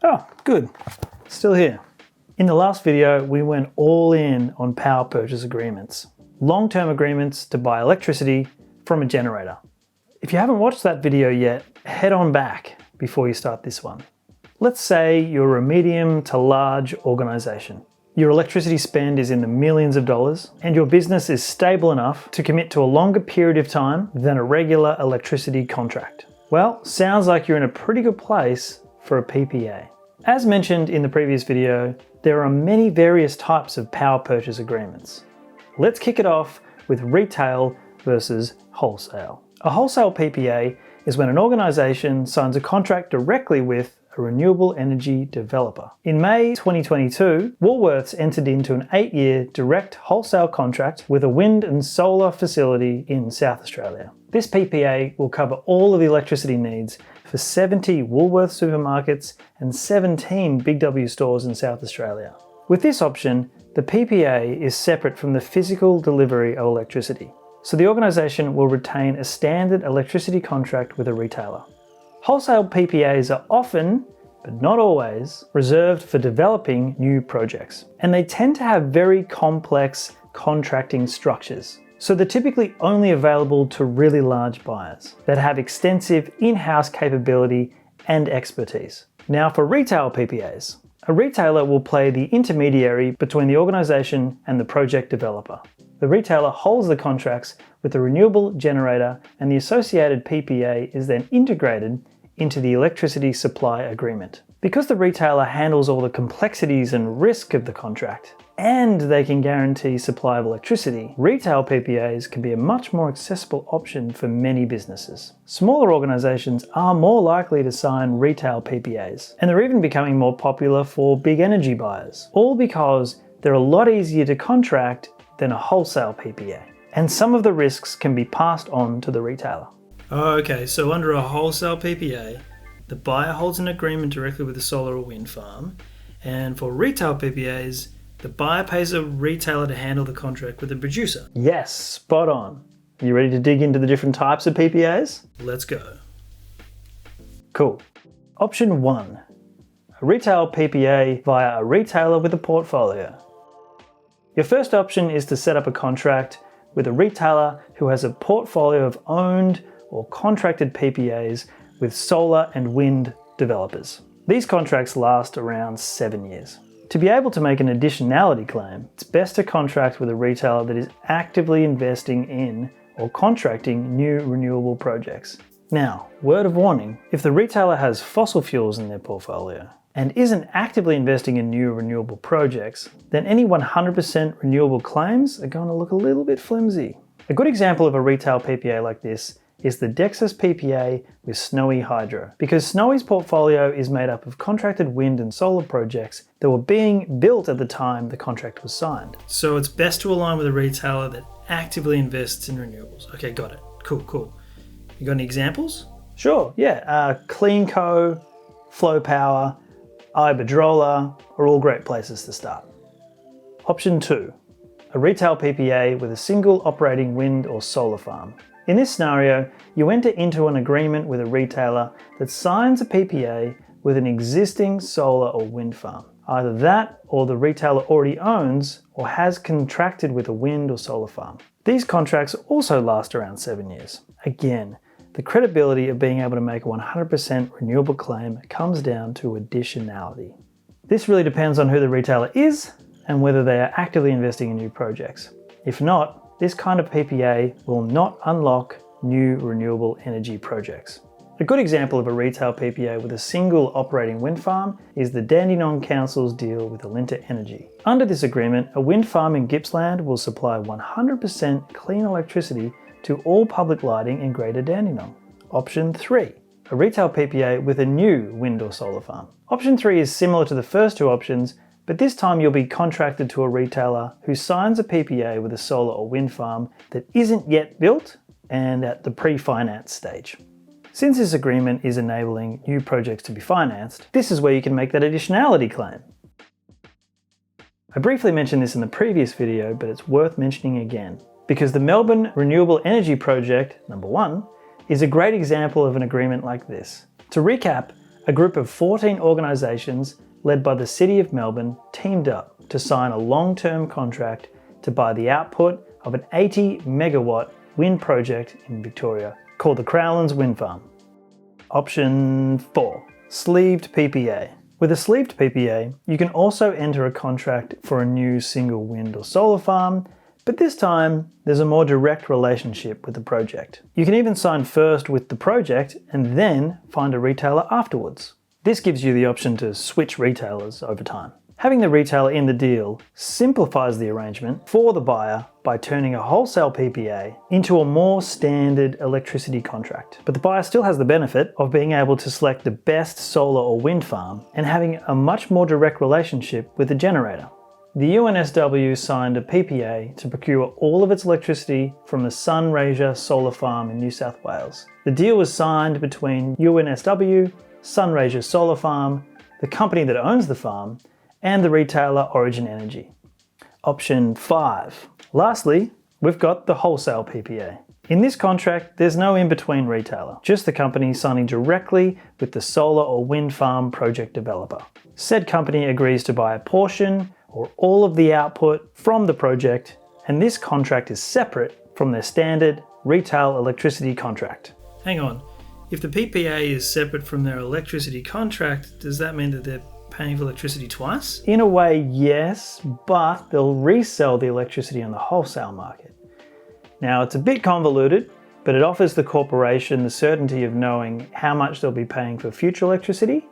Oh, good. Still here. In the last video, we went all in on power purchase agreements. Long-term agreements to buy electricity from a generator. If you haven't watched that video yet, head on back before you start this one. Let's say you're a medium to large organization. Your electricity spend is in the millions of dollars, and your business is stable enough to commit to a longer period of time than a regular electricity contract. Well, sounds like you're in a pretty good place for a PPA. As mentioned in the previous video, there are many various types of power purchase agreements. Let's kick it off with retail versus wholesale. A wholesale PPA is when an organization signs a contract directly with a renewable energy developer. In May 2022, Woolworths entered into an 8-year direct wholesale contract with a wind and solar facility in South Australia. This PPA will cover all of the electricity needs for 70 Woolworths supermarkets and 17 Big W stores in South Australia. With this option, the PPA is separate from the physical delivery of electricity, so the organisation will retain a standard electricity contract with a retailer. Wholesale PPAs are often, but not always, reserved for developing new projects, and they tend to have very complex contracting structures. So they're typically only available to really large buyers that have extensive in-house capability and expertise. Now for retail PPAs, a retailer will play the intermediary between the organisation and the project developer. The retailer holds the contracts with the renewable generator, and the associated PPA is then integrated into the electricity supply agreement. Because the retailer handles all the complexities and risk of the contract, and they can guarantee supply of electricity, retail PPAs can be a much more accessible option for many businesses. Smaller organisations are more likely to sign retail PPAs, and they're even becoming more popular for big energy buyers, all because they're a lot easier to contract than a wholesale PPA. And some of the risks can be passed on to the retailer. Okay, so under a wholesale PPA, the buyer holds an agreement directly with the solar or wind farm, and for retail PPAs, the buyer pays a retailer to handle the contract with the producer. Yes, spot on. Are you ready to dig into the different types of PPAs? Let's go. Cool. Option 1. A retail PPA via a retailer with a portfolio. Your first option is to set up a contract with a retailer who has a portfolio of owned or contracted PPAs with solar and wind developers. These contracts last around 7 years. To be able to make an additionality claim, it's best to contract with a retailer that is actively investing in or contracting new renewable projects. Now, word of warning, if the retailer has fossil fuels in their portfolio and isn't actively investing in new renewable projects, then any 100% renewable claims are going to look a little bit flimsy. A good example of a retail PPA like this is the Dexus PPA with Snowy Hydro, because Snowy's portfolio is made up of contracted wind and solar projects that were being built at the time the contract was signed. So it's best to align with a retailer that actively invests in renewables. Okay, got it. Cool. You got any examples? Sure, yeah. CleanCo, Flow Power, Iberdrola are all great places to start. Option 2, a retail PPA with a single operating wind or solar farm. In this scenario, you enter into an agreement with a retailer that signs a PPA with an existing solar or wind farm. Either that or the retailer already owns or has contracted with a wind or solar farm. These contracts also last around 7 years. Again, the credibility of being able to make a 100% renewable claim comes down to additionality. This really depends on who the retailer is and whether they are actively investing in new projects. If not, this kind of PPA will not unlock new renewable energy projects. A good example of a retail PPA with a single operating wind farm is the Dandenong Council's deal with Alinta Energy. Under this agreement, a wind farm in Gippsland will supply 100% clean electricity to all public lighting in Greater Dandenong. Option 3, a retail PPA with a new wind or solar farm. Option 3 is similar to the first two options, but this time you'll be contracted to a retailer who signs a PPA with a solar or wind farm that isn't yet built and at the pre-finance stage. Since this agreement is enabling new projects to be financed, this is where you can make that additionality claim. I briefly mentioned this in the previous video, but it's worth mentioning again, because the Melbourne Renewable Energy Project, number 1, is a great example of an agreement like this. To recap, A group of 14 organisations led by the City of Melbourne teamed up to sign a long-term contract to buy the output of an 80 megawatt wind project in Victoria called the Crowlands Wind Farm. Option 4. Sleeved PPA. With a sleeved PPA, you can also enter a contract for a new single wind or solar farm, but this time there's a more direct relationship with the project. You can even sign first with the project and then find a retailer afterwards. This gives you the option to switch retailers over time. Having the retailer in the deal simplifies the arrangement for the buyer by turning a wholesale PPA into a more standard electricity contract. But the buyer still has the benefit of being able to select the best solar or wind farm and having a much more direct relationship with the generator. The UNSW signed a PPA to procure all of its electricity from the Sunraysia solar farm in New South Wales. The deal was signed between UNSW, Sunraysia Solar Farm, the company that owns the farm, and the retailer Origin Energy. Option 5. Lastly, we've got the wholesale PPA. In this contract, there's no in-between retailer, just the company signing directly with the solar or wind farm project developer. Said company agrees to buy a portion or all of the output from the project, and this contract is separate from their standard retail electricity contract. Hang on, if the PPA is separate from their electricity contract, does that mean that they're paying for electricity twice? In a way, yes, but they'll resell the electricity on the wholesale market. Now, it's a bit convoluted, but it offers the corporation the certainty of knowing how much they'll be paying for future electricity,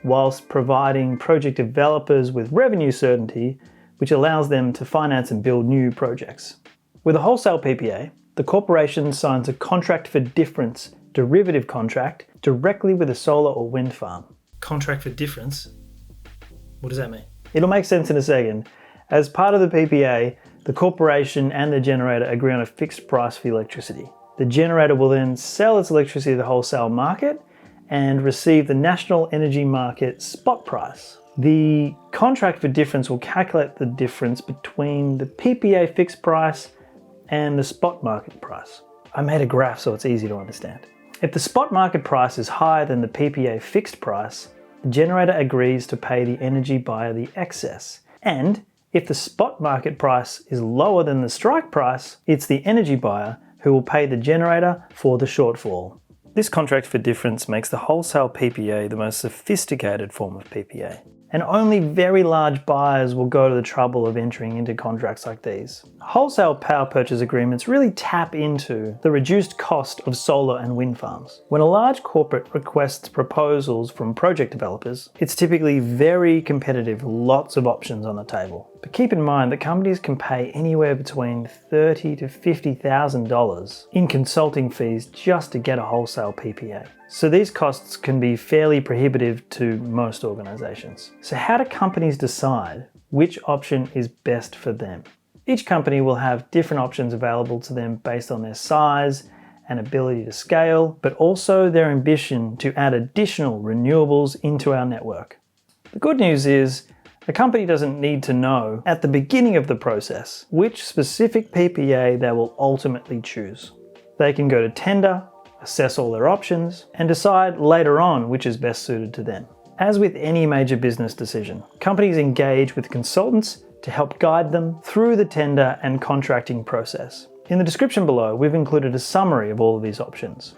whilst providing project developers with revenue certainty, which allows them to finance and build new projects. With a wholesale PPA, the corporation signs a contract for difference derivative contract directly with a solar or wind farm. Contract for difference? What does that mean? It'll make sense in a second. As part of the PPA, the corporation and the generator agree on a fixed price for electricity. The generator will then sell its electricity to the wholesale market and receive the National Energy Market spot price. The contract for difference will calculate the difference between the PPA fixed price and the spot market price. I made a graph so it's easy to understand. If the spot market price is higher than the PPA fixed price, the generator agrees to pay the energy buyer the excess. And if the spot market price is lower than the strike price, it's the energy buyer who will pay the generator for the shortfall. This contract for difference makes the wholesale PPA the most sophisticated form of PPA. And only very large buyers will go to the trouble of entering into contracts like these. Wholesale power purchase agreements really tap into the reduced cost of solar and wind farms. When a large corporate requests proposals from project developers, it's typically very competitive, lots of options on the table. But keep in mind that companies can pay anywhere between $30,000 to $50,000 in consulting fees just to get a wholesale PPA. So these costs can be fairly prohibitive to most organizations. So how do companies decide which option is best for them? Each company will have different options available to them based on their size and ability to scale, but also their ambition to add additional renewables into our network. The good news is a company doesn't need to know at the beginning of the process which specific PPA they will ultimately choose. They can go to tender, assess all their options, and decide later on which is best suited to them. As with any major business decision, companies engage with consultants to help guide them through the tender and contracting process. In the description below, we've included a summary of all of these options,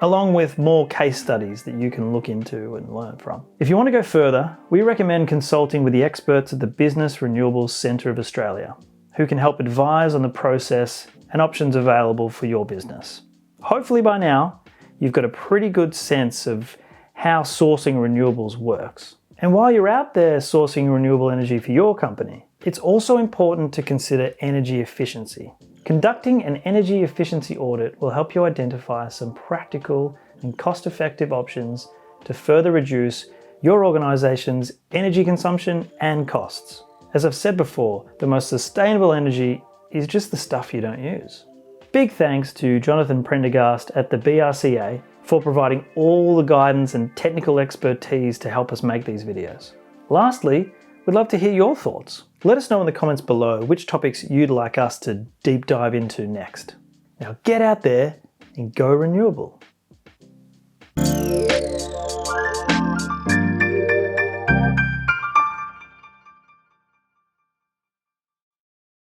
along with more case studies that you can look into and learn from. If you want to go further, we recommend consulting with the experts at the Business Renewables Centre of Australia, who can help advise on the process and options available for your business. Hopefully by now, you've got a pretty good sense of how sourcing renewables works. And while you're out there sourcing renewable energy for your company, it's also important to consider energy efficiency. Conducting an energy efficiency audit will help you identify some practical and cost-effective options to further reduce your organization's energy consumption and costs. As I've said before, the most sustainable energy is just the stuff you don't use. Big thanks to Jonathan Prendergast at the BRCA for providing all the guidance and technical expertise to help us make these videos. Lastly, we'd love to hear your thoughts. Let us know in the comments below which topics you'd like us to deep dive into next. Now get out there and go renewable.